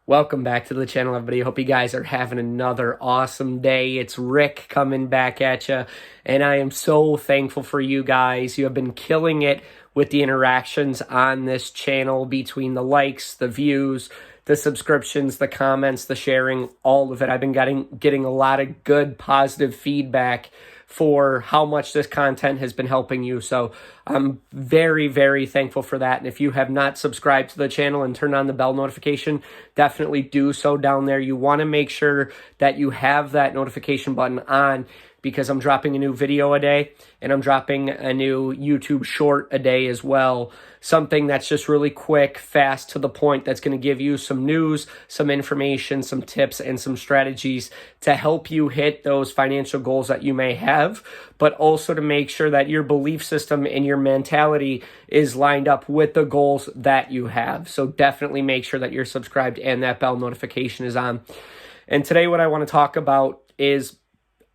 Welcome back to the channel, everybody. Hope you guys are having another awesome day. It's Rick coming back at you, and I am so thankful for you guys. You have been killing it with the interactions on this channel between the likes, the views, the subscriptions, the comments, the sharing, all of it. I've been getting a lot of good, positive feedback for how much this content has been helping you. So I'm very, very thankful for that. And if you have not subscribed to the channel and turned on the bell notification, definitely do so down there. You want to make sure that you have that notification button on, because I'm dropping a new video a day and I'm dropping a new YouTube short a day as well. Something that's just really quick, fast, to the point, that's going to give you some news, some information, some tips, and some strategies to help you hit those financial goals that you may have, but also to make sure that your belief system and your mentality is lined up with the goals that you have. So definitely make sure that you're subscribed and that bell notification is on. And today what I want to talk about is,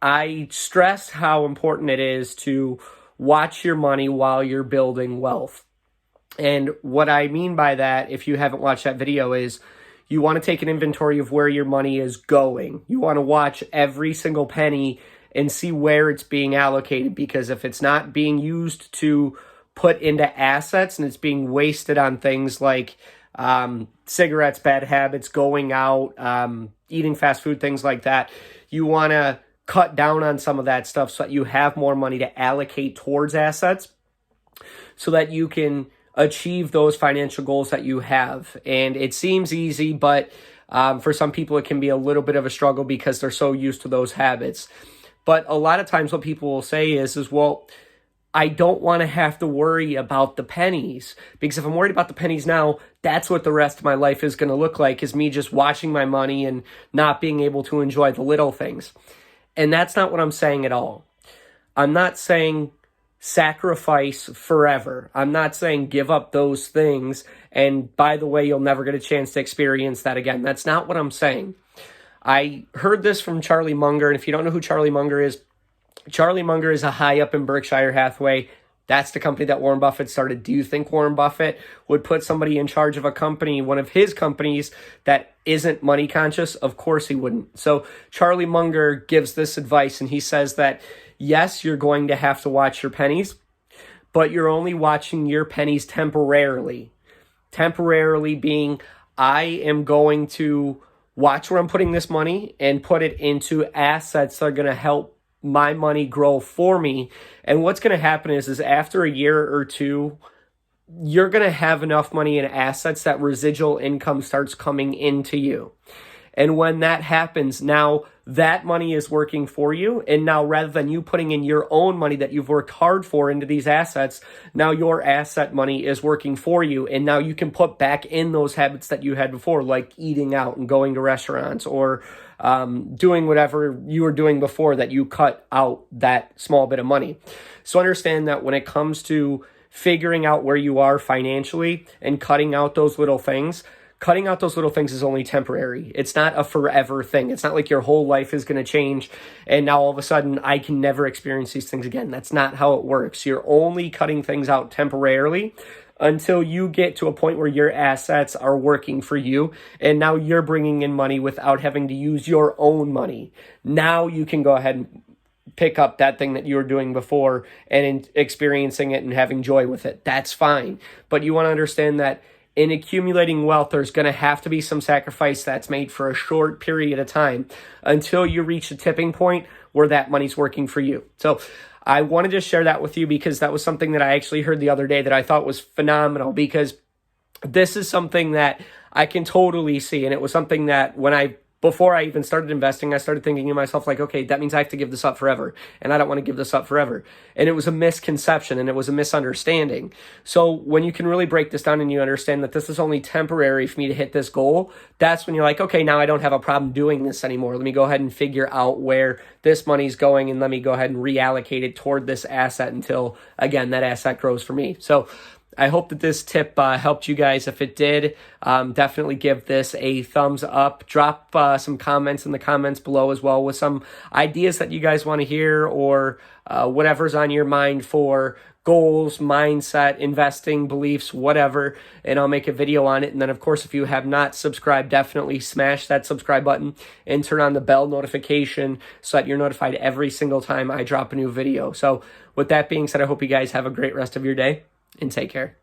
I stress how important it is to watch your money while you're building wealth. And what I mean by that, if you haven't watched that video, is you want to take an inventory of where your money is going. You want to watch every single penny and see where it's being allocated, because if it's not being used to put into assets and it's being wasted on things like cigarettes, bad habits, going out, eating fast food, things like that, you want to cut down on some of that stuff so that you have more money to allocate towards assets so that you can achieve those financial goals that you have. And it seems easy, but for some people it can be a little bit of a struggle because they're so used to those habits. But a lot of times what people will say is well, I don't want to have to worry about the pennies, because if I'm worried about the pennies now, that's what the rest of my life is going to look like, is me just watching my money and not being able to enjoy the little things. And that's not what I'm saying at all. I'm not saying sacrifice forever. I'm not saying give up those things, and by the way, you'll never get a chance to experience that again. That's not what I'm saying. I heard this from Charlie Munger, and if you don't know who Charlie Munger is a high up in Berkshire Hathaway. That's the company that Warren Buffett started. Do you think Warren Buffett would put somebody in charge of a company, one of his companies, that isn't money conscious? Of course he wouldn't. So Charlie Munger gives this advice, and he says that, yes, you're going to have to watch your pennies, but you're only watching your pennies temporarily. Temporarily being, I am going to watch where I'm putting this money and put it into assets that are going to help my money grow for me. And what's going to happen is after a year or two, you're going to have enough money in assets that residual income starts coming into you. And when that happens, now that money is working for you. And now rather than you putting in your own money that you've worked hard for into these assets, now your asset money is working for you. And now you can put back in those habits that you had before, like eating out and going to restaurants, or doing whatever you were doing before that you cut out that small bit of money. So understand that when it comes to figuring out where you are financially and cutting out those little things is only temporary. It's not a forever thing. It's not like your whole life is going to change and now all of a sudden I can never experience these things again. That's not how it works. You're only cutting things out temporarily until you get to a point where your assets are working for you, and now you're bringing in money without having to use your own money. Now you can go ahead and pick up that thing that you were doing before and experiencing it and having joy with it. That's fine. But you want to understand that in accumulating wealth, there's going to have to be some sacrifice that's made for a short period of time until you reach a tipping point where that money's working for you. So I wanted to share that with you because that was something that I actually heard the other day that I thought was phenomenal, because this is something that I can totally see. And it was something that before I even started investing, I started thinking to myself, like, okay, that means I have to give this up forever. And I don't want to give this up forever. And it was a misconception and it was a misunderstanding. So when you can really break this down and you understand that this is only temporary for me to hit this goal, that's when you're like, okay, now I don't have a problem doing this anymore. Let me go ahead and figure out where this money's going, and let me go ahead and reallocate it toward this asset until, again, that asset grows for me. So I hope that this tip helped you guys. If it did, definitely give this a thumbs up. Drop some comments in the comments below as well with some ideas that you guys want to hear, or whatever's on your mind for goals, mindset, investing, beliefs, whatever, and I'll make a video on it. And then, of course, if you have not subscribed, definitely smash that subscribe button and turn on the bell notification so that you're notified every single time I drop a new video. So with that being said, I hope you guys have a great rest of your day and take care.